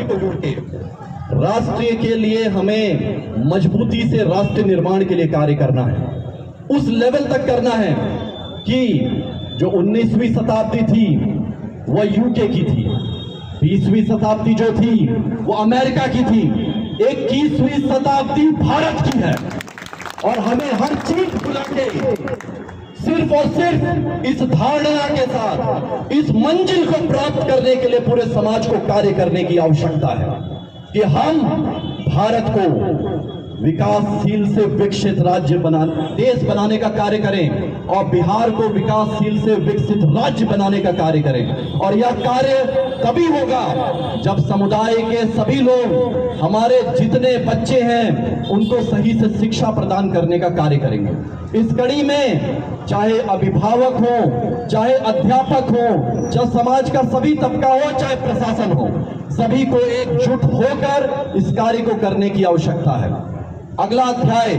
को जोड़ के राष्ट्र के लिए हमें मजबूती से राष्ट्र निर्माण के लिए कार्य करना है। उस लेवल तक करना है कि जो 19वीं शताब्दी थी वह यूके की थी, 20वीं शताब्दी जो थी वो अमेरिका की थी, 21वीं शताब्दी भारत की है। और हमें हर चीज भुला के सिर्फ और सिर्फ इस धारणा के साथ इस मंजिल को प्राप्त करने के लिए पूरे समाज को कार्य करने की आवश्यकता है कि हम भारत को विकासशील से विकसित देश बनाने का कार्य करें और बिहार को विकासशील से विकसित राज्य बनाने का कार्य करें। और यह कार्य तभी होगा जब समुदाय के सभी लोग, हमारे जितने बच्चे हैं, उनको सही से शिक्षा प्रदान करने का कार्य करेंगे। इस कड़ी में चाहे अभिभावक हो, चाहे अध्यापक हो, चाहे समाज का सभी तबका हो, चाहे प्रशासन हो, सभी को एकजुट होकर इस कार्य को करने की आवश्यकता है। अगला अध्याय,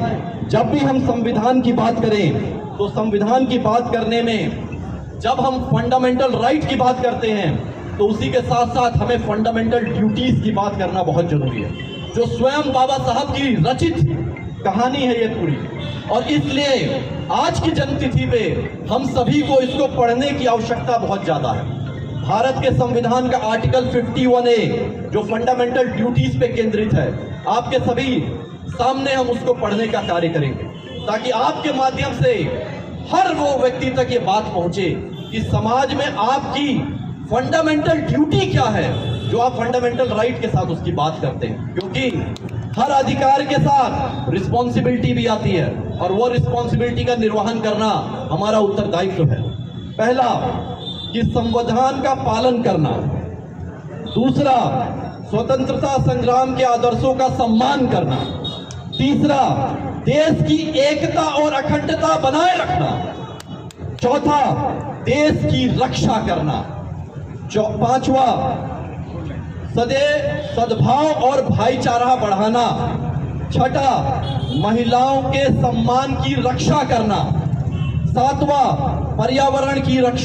जब भी हम संविधान की बात करें तो संविधान की बात करने में जब हम फंडामेंटल राइट की बात करते हैं तो उसी के साथ साथ हमें फंडामेंटल ड्यूटीज की बात करना बहुत जरूरी है, जो स्वयं बाबा साहब की रचित कहानी है ये पूरी। और इसलिए आज की जन्मतिथि पे हम सभी को इसको पढ़ने की आवश्यकता बहुत ज्यादा है। भारत के संविधान का आर्टिकल 51A जो फंडामेंटल ड्यूटीज पे केंद्रित है, आपके सभी सामने हम उसको पढ़ने का कार्य करेंगे ताकि आपके माध्यम से हर वो व्यक्ति तक ये बात पहुंचे कि समाज में आपकी फंडामेंटल ड्यूटी क्या है, जो आप फंडामेंटल राइट के साथ उसकी बात करते हैं। क्योंकि हर अधिकार के साथ रिस्पॉन्सिबिलिटी भी आती है और वो रिस्पॉन्सिबिलिटी का निर्वहन करना हमारा उत्तरदायित्व है। पहला कि संविधान का पालन करना, दूसरा स्वतंत्रता संग्राम के आदर्शों का सम्मान करना, तीसरा देश की एकता और अखंडता बनाए रखना, चौथा देश की रक्षा करना, पांचवा सदैव सद्भाव और भाईचारा बढ़ाना, छठा महिलाओं के सम्मान की रक्षा करना, सातवां पर्यावरण की रक्षा